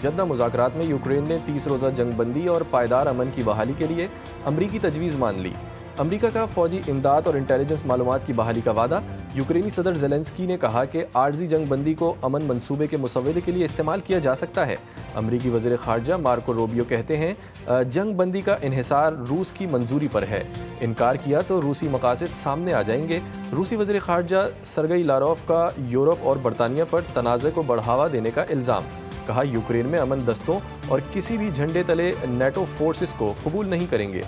जद्दा मुज़ाकरात में यूक्रेन ने 30 रोज़ा जंगबंदी और पायदार अमन की बहाली के लिए अमरीकी तजवीज़ मान ली। अमरीका का फौजी इमदाद और इंटेलिजेंस मालूमात की बहाली का वादा। यूक्रेनी सदर ज़ेलेंस्की ने कहा कि आर्जी जंगबंदी को अमन मंसूबे के मुसव्वदे के लिए इस्तेमाल किया जा सकता है। अमरीकी वज़ीर ख़ारजा मार्को रूबियो कहते हैं जंगबंदी का इन्हिसार रूस की मंजूरी पर है, इनकार किया तो रूसी मकासद सामने आ जाएंगे। रूसी वज़ीर ख़ारजा सरगई लारोव का यूरोप और बरतानिया पर तनाज़े को बढ़ावा देने का इल्ज़ाम। कहा यूक्रेन में अमन दस्तों और किसी भी झंडे तले नेटो फोर्सेस को कबूल नहीं करेंगे।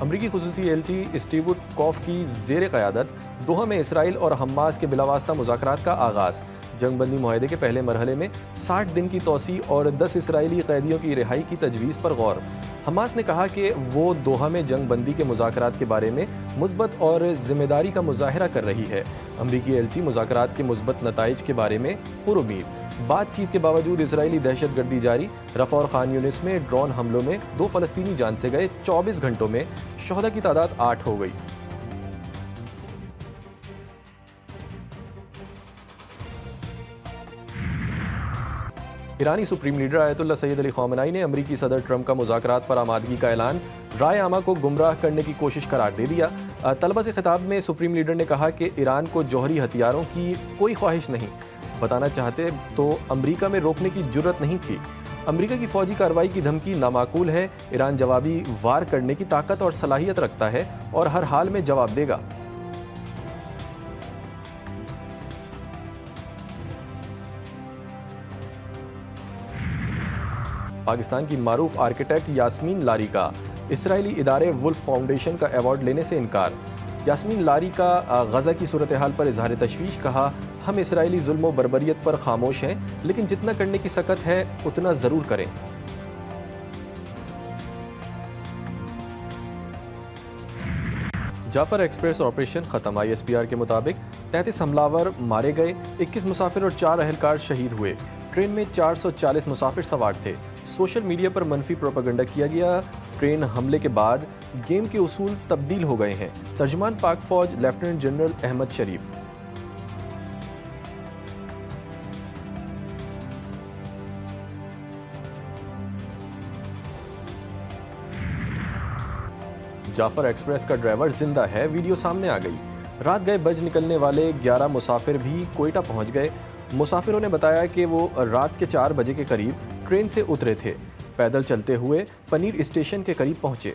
अमरीकी खुसूसी एलची स्टीव विटकॉफ की ज़ेर क़यादत दोहा में इसराइल और हमास के बिलावास्ता मुज़ाकरात का आगाज़। जंगबंदी मुआहदे के पहले मरहले में 60 दिन की तोसी और 10 इसराइली कैदियों की रिहाई की तजवीज़ पर गौर। हमास ने कहा कि वो दोहा में जंगबंदी के मुज़ाकरात के बारे में मुस्बत और ज़िम्मेदारी का मुज़ाहरा कर रही है। अमरीकी एलची मुज़ाकरात के मुस्बत नताइज के बारे में पुरुमीद। बातचीत के बावजूद इसराइली दहशतगर्दी जारी। रफ़ा और खान यूनिस में ड्रोन हमलों में 2 फ़लस्तीनी जान से गए। 24 घंटों में शहदा की तादाद 8 हो गई। ईरानी supreme leader Ayatollah Sayyid Ali Khamenei ने अमरीकी सदर ट्रंप का मुज़ाकरात पर आमादगी का ऐलान राय आमा को गुमराह करने की कोशिश करार दे दिया। तलबा से खिताब में सुप्रीम लीडर ने कहा कि ईरान को जौहरी हथियारों की कोई ख्वाहिश नहीं, बताना चाहते तो अमरीका में रोकने की जुर्रत नहीं थी। अमरीका की फौजी कार्रवाई की धमकी नामाकूल है। ईरान जवाबी वार करने की ताकत और सलाहियत रखता है और हर हाल में जवाब देगा। पाकिस्तान की मारूफ आर्किटेक्ट यास्मीन लारी का इसराइली इदारे वुल्फ फाउंडेशन का अवार्ड लेने से इनकार। यास्मीन लारी का गज़ा की सूरत हाल पर इजहार तशवीश। कहा, हम इसराइली जुल्म व बर्बरियत पर खामोश हैं, लेकिन जितना करने की सकत है उतना ज़रूर करें। जाफर एक्सप्रेस ऑपरेशन खत्म। ISPR के मुताबिक 33 हमलावर मारे गए, 21 मुसाफिर और 4 अहलकार शहीद हुए। ट्रेन में 440 मुसाफिर सवार थे। सोशल मीडिया पर मनफी प्रोपेगेंडा किया गया। ट्रेन हमले के बाद गेम के उसूल तब्दील हो गए हैं। तर्जुमान पाक फौज लेफ्टिनेंट जनरल अहमद शरीफ। जाफर एक्सप्रेस का ड्राइवर जिंदा है, वीडियो सामने आ गई। रात गए बज निकलने वाले 11 मुसाफिर भी कोयटा पहुंच गए। मुसाफिरों ने बताया कि वो रात के 4 बजे के करीब ट्रेन से उतरे थे। पैदल चलते हुए पनीर स्टेशन के करीब पहुंचे।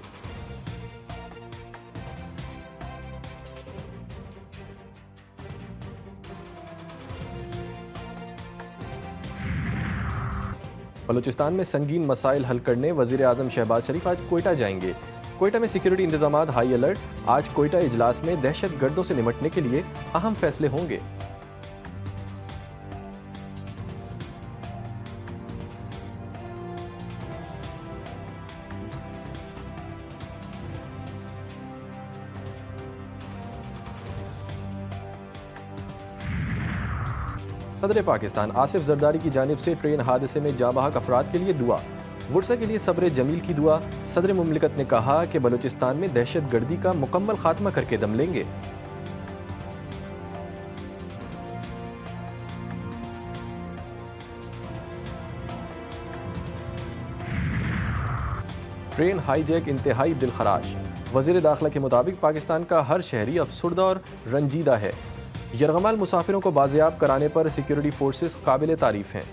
बलूचिस्तान में संगीन मसाइल हल करने वजीर आजम शहबाज शरीफ आज कोयटा जाएंगे। कोयटा में सिक्योरिटी इंतजामात हाई अलर्ट। आज कोयटा इजलास में दहशतगर्दों से निपटने के लिए अहम फैसले होंगे। सदर पाकिस्तान आसिफ जरदारी की जानिब से ट्रेन हादसे में जाँ बहक अफराद के लिए दुआ। वुरसा के लिए सब्र जमील की दुआ। सदर मुमलिकत ने कहा कि बलूचिस्तान में दहशत गर्दी का मुकम्मल खात्मा करके दम लेंगे। ट्रेन हाईजैक इंतहाई दिलखराश। वजीर दाखिला के मुताबिक पाकिस्तान का हर शहरी अफसुर्दा और रंजीदा है। यरगमाल मुसाफिरों को बाजियाब कराने पर सिक्योरिटी फोर्सेस काबिल तारीफ हैं।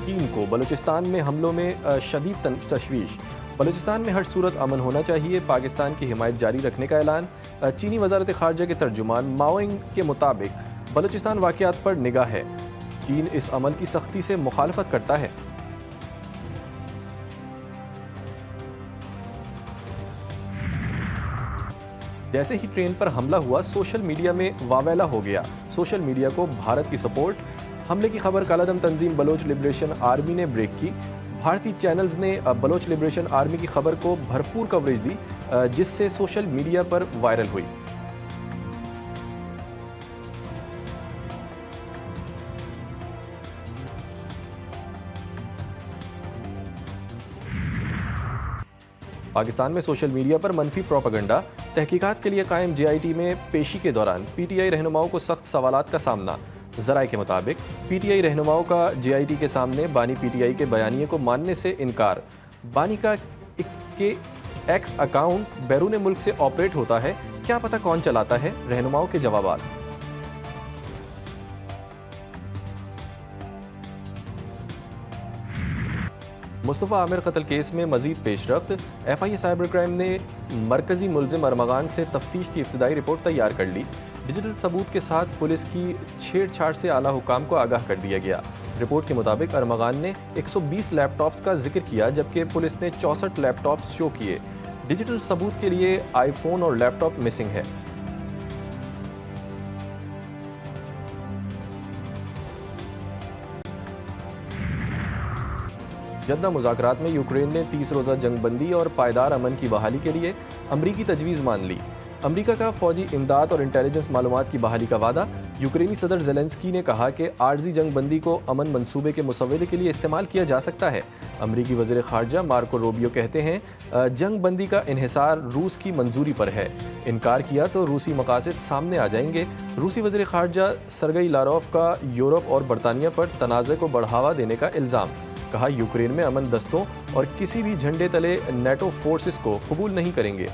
चीन को बलूचिस्तान में हमलों में शदीद तशवीश। बलूचिस्तान में हर सूरत अमन होना चाहिए, पाकिस्तान की हिमायत जारी रखने का ऐलान। चीनी वजारत खारजा के तर्जुमान माओइंग के मुताबिक बलूचिस्तान वाक़यात पर निगाह है। चीन इस अमल की सख्ती से मुखालफत करता है। जैसे ही ट्रेन पर हमला हुआ, सोशल मीडिया में वावेला हो गया। सोशल मीडिया को भारत की सपोर्ट। हमले की खबर कालादम तंजीम बलोच लिबरेशन आर्मी ने ब्रेक की। भारतीय चैनल्स ने बलोच लिबरेशन आर्मी की खबर को भरपूर कवरेज दी, जिससे सोशल मीडिया पर वायरल हुई। पाकिस्तान में सोशल मीडिया पर मनफी प्रोपेगेंडा, तहकीकात के लिए कायम JIT में पेशी के दौरान PTI रहनुमाओं को सख्त सवालात का सामना। ज़राए के मुताबिक PTI रहनुमाओं का JIT के सामने बानी PTI के बयानिए को मानने से इनकार। बानी का एक्स अकाउंट बैरून मुल्क से ऑपरेट होता है, क्या पता कौन चलाता है, रहनुमाओं के जवाबात। मुस्तफ़ा आमिर कत्ल केस में मजीद पेशरफ्त। FIA साइबर क्राइम ने मरकजी मुलजिम अरमगान से तफ्तीश की इब्तदाई रिपोर्ट तैयार कर ली। डिजिटल सबूत के साथ पुलिस की छेड़छाड़ से आला हुकाम को आगाह कर दिया गया। रिपोर्ट के मुताबिक अरमगान ने 120 लैपटॉप्स का जिक्र किया, जबकि पुलिस ने 64 लैपटॉप्स शो किए। डिजिटल सबूत के लिए आईफोन और लैपटॉप मिसिंग है। जद्दा मुज़ाकरात में यूक्रेन ने 30 रोज़ा जंगबंदी और पायदार अमन की बहाली के लिए अमरीकी तजवीज़ मान ली। अमरीका का फौजी इमदाद और इंटेलिजेंस मालूमात की बहाली का वादा। यूक्रेनी सदर ज़ेलेंस्की ने कहा कि आर्जी जंगबंदी को अमन मंसूबे के मुसव्वदे के लिए इस्तेमाल किया जा सकता है। अमरीकी वज़ीर ख़ारजा मार्को रूबियो कहते हैं जंगबंदी का इन्हिसार रूस की मंजूरी पर है, इनकार किया तो रूसी मकासद सामने आ जाएंगे। रूसी वज़ीर ख़ारजा सरगई लारोव का यूरोप और बरतानिया पर तनाज़े को बढ़ावा देने का इल्ज़ाम। कहा यूक्रेन में अमन दस्तों और किसी भी झंडे तले नेटो फोर्सेस को कबूल नहीं करेंगे।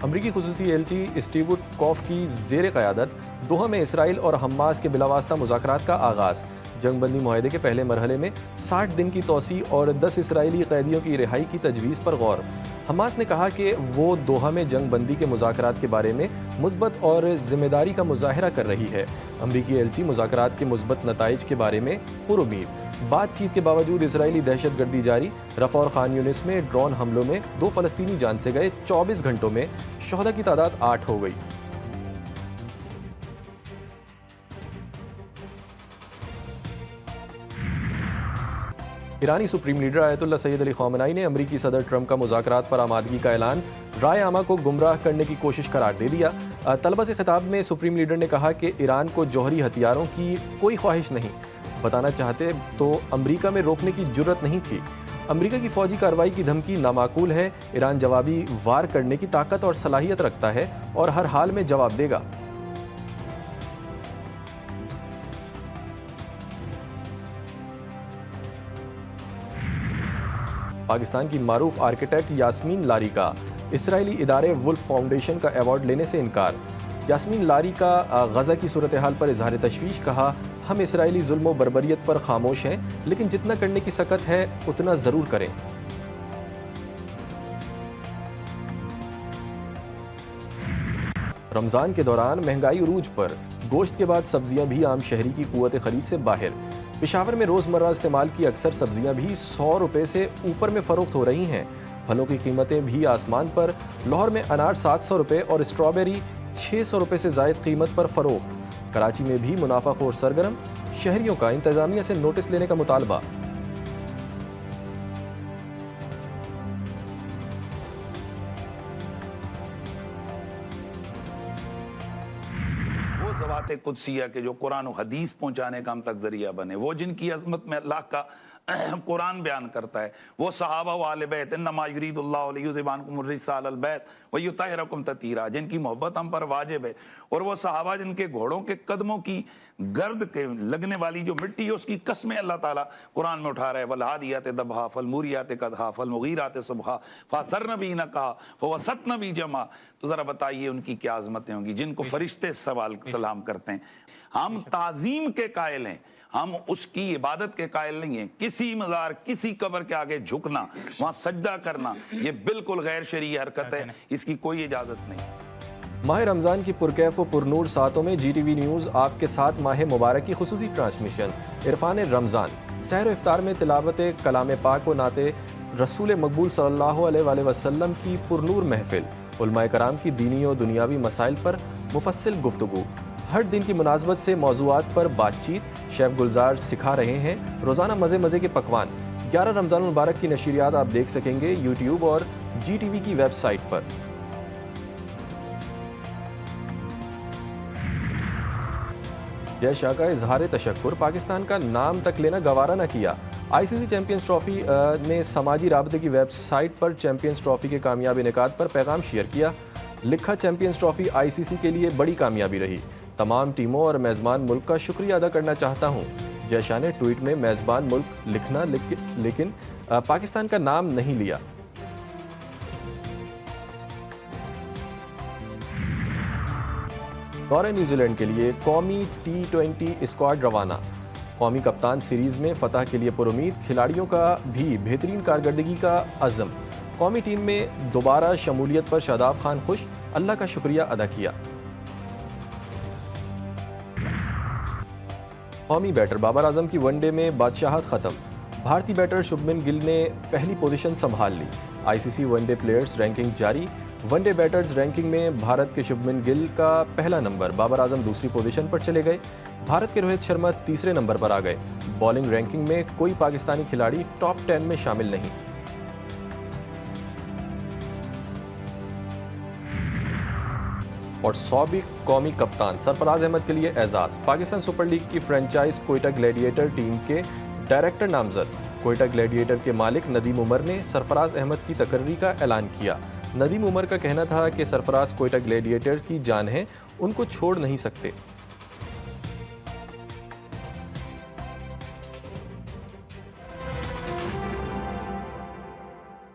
अमरीकी खुसूसी एलची स्टीव विटकॉफ की ज़ेर क़यादत दोहा में इसराइल और हमास के बिलावास्ता मुज़ाकरात का आगाज़। जंगबंदी मुआहदे के पहले मरहले में 60 दिन की तोसी और 10 इसराइली कैदियों की रिहाई की तजवीज़ पर गौर। हमास ने कहा कि वो दोहा में जंगबंदी के मुज़ाकरात के बारे में मुस्बत और ज़िम्मेदारी का मुज़ाहरा कर रही है। अमरीकी एलची मुज़ाकरात के मुस्बत नताइज के बारे में पुरुमीद। बातचीत के बावजूद इसराइली दहशतगर्दी जारी। रफ़ा और खान यूनिस में ड्रोन हमलों में 2 फ़लस्तीनी जान से गए। 24 घंटों में शहदा की तादाद 8 हो गई। ईरानी supreme leader Ayatollah Sayyid Ali Khamenei ने अमरीकी सदर ट्रंप का मुज़ाकरात पर आमादगी का ऐलान राय आमा को गुमराह करने की कोशिश करार दे दिया। तलबा से खिताब में सुप्रीम लीडर ने कहा कि ईरान को जौहरी हथियारों की कोई ख्वाहिश नहीं, बताना चाहते तो अमरीका में रोकने की जुर्रत नहीं थी। अमरीका की फौजी कार्रवाई की धमकी नामाकूल है। ईरान जवाबी वार करने की ताकत और सलाहियत रखता है और हर हाल में जवाब देगा। पाकिस्तान की मारूफ आर्किटेक्ट यास्मीन लारी का इसराइली इदारे वुल्फ फाउंडेशन का अवार्ड लेने से इनकार। यास्मीन लारी का गज़ा की सूरत हाल पर इजहार तशवीश। कहा हम इसराइली जुल्म व बर्बरियत पर खामोश हैं, लेकिन जितना करने की सकत है उतना ज़रूर करें। रमज़ान के दौरान महंगाई उरूज पर, गोश्त के बाद सब्जियां भी आम शहरी की कुव्वत खरीद से बाहर। पेशावर में रोज़मर्रा इस्तेमाल की अक्सर सब्जियां भी 100 रुपये से ऊपर में फ़रोख्त हो रही हैं। फलों की कीमतें भी आसमान पर। लाहौर में अनार 700 रुपये और स्ट्रॉबेरी 600 रुपये से ज़ायद कीमत पर फ़रोख्त। कराची में भी मुनाफाखोर सरगर्म। शहरियों का इंतज़ामिया से नोटिस लेने का मुतालबा। ज़वात कुदसिया के जो कुरान और हदीस पहुंचाने का हम तक जरिया बने, वो जिनकी अजमत में अल्लाह का कुरान बयान करता है, वो सहाबा व आले बैत इन्नमा युरीदुल्लाहु लियुज़हिबअनकुम अर्रिज्सा अहलल बैत व युतहिरकुम ततीरा, जिनकी मोहब्बत हम पर वाजिब है। और वो सहाबा जिनके घोड़ों के कदमों की गर्द के लगने वाली जो मिट्टी है उसकी कस्में अल्लाह ताला कुरान में उठा रहा है। वलहादियात दबहा फलमुरियात कदहा फलमुगीरात सुबहा फसरन भी नका फवसतन भी जमा। तो ज़रा बताइए उनकी क्या अज़मतें होंगी जिनको फरिश्ते सवाल सलाम करते हैं। हम ताज़ीम के कायल हैं, हम उसकी इबादत के कायल नहीं है। किसी मज़ार किसी कब्र के आगे झुकना, वहाँ सजदा करना, ये बिल्कुल गैर शरई हरकत है, इसकी कोई इजाज़त नहीं। माह रमज़ान की पुरकैफ व पुरनूर सातों में GTV न्यूज़ आपके साथ माह मुबारक की खुसूसी ट्रांसमिशन। इरफान रमज़ान, सहर इफ्तार में तिलावत कलाम पाक व नाते रसूल मकबूल सल्लल्लाहु अलैहि वसल्लम की पुरनूर महफिल। उलमाए कराम की दीनी और दुनियावी मसाइल पर मुफस्सिल गुफ्तगू। हर दिन की मुनासबत से मौज़ूआत पर बातचीत। शेफ गुलजार सिखा रहे हैं रोज़ाना मज़े मज़े के पकवान। 11 रमज़ान मुबारक की नशरियात आप देख सकेंगे यूट्यूब और GTV की वेबसाइट पर। जय शाह का इजहार तशक्कुर, पाकिस्तान का नाम तक लेना गवारा न किया। आईसीसी चैंपियंस ट्रॉफी ने समाजी राबते की वेबसाइट पर चैंपियंस ट्रॉफी के कामयाब इनेकाद पर पैगाम शेयर किया। लिखा, चैंपियंस ट्रॉफी आईसीसी के लिए बड़ी कामयाबी रही। तमाम टीमों और मेज़बान मुल्क का शुक्रिया अदा करना चाहता हूँ। जय शाह ने ट्वीट में मेज़बान मुल्क लिखना लेकिन पाकिस्तान का नाम नहीं लिया। दौरे न्यूजीलैंड के लिए कौमी T20 स्क्वाड रवाना। कौमी कप्तान सीरीज में फतह के लिए पुरुमीद, खिलाड़ियों का भी बेहतरीन कारकर्दगी का अज़्म। कौमी टीम में दोबारा शमूलियत पर शादाब खान खुश, अल्लाह का शुक्रिया अदा किया। कौमी बैटर बाबर आजम की वनडे में बादशाहत खत्म। भारतीय बैटर शुभमन गिल ने पहली पोजीशन संभाल ली। आईसीसी वनडे प्लेयर्स रैंकिंग जारी। वनडे बैटर्स रैंकिंग में भारत के शुभमन गिल का पहला नंबर, बाबर आजम दूसरी पोजीशन पर चले गए। भारत के रोहित शर्मा तीसरे नंबर पर आ गए। बॉलिंग रैंकिंग में कोई पाकिस्तानी खिलाड़ी टॉप 10 में शामिल नहीं। और साबिक कौमी कप्तान सरफराज अहमद के लिए एजाज। पाकिस्तान सुपर लीग की फ्रेंचाइज कोयटा ग्लैडिएटर टीम के डायरेक्टर नामजद। कोयटा ग्लैडिएटर के मालिक नदीम उमर ने सरफराज अहमद की तकर्री का ऐलान किया। नदीम उमर का कहना था कि सरफराज कोयटा ग्लैडिएटर की जान है, उनको छोड़ नहीं सकते।